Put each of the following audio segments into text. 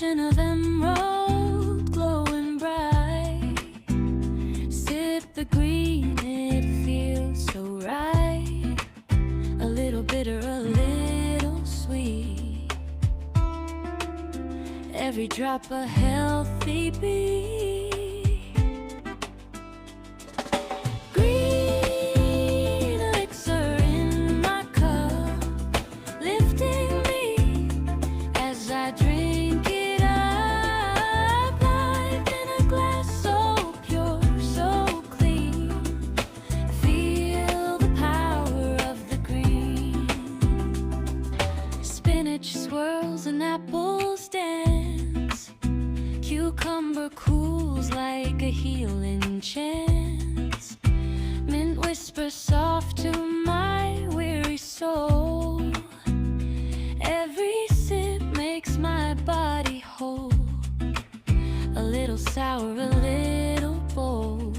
potion of emerald glowing bright. Sip the green, it feels so right. A little bitter, a little sweet. Every drop a healthy beat. Swirls and apples dance. Cucumber cools like a healing chant. Mint whispers soft to my weary soul. Every sip makes my body whole. A little sour, a little bold.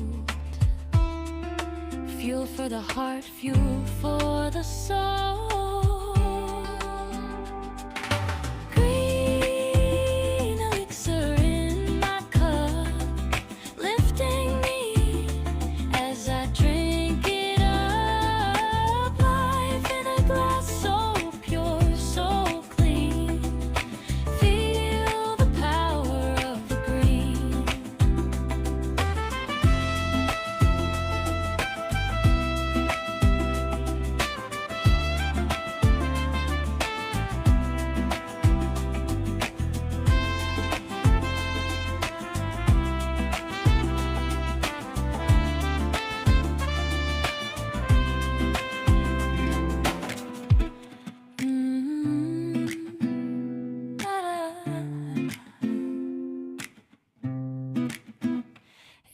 Fuel for the heart, fuel for the soul.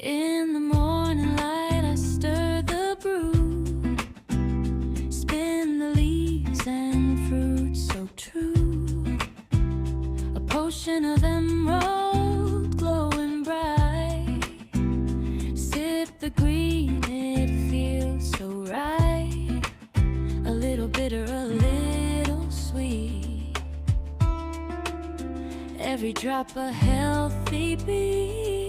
In the morning light, I stir the brew, spin the leaves and fruit so true. A potion of emerald glowing bright. Sip the green, it feels so right. A little bitter, a little sweet. Every drop a healthy beat.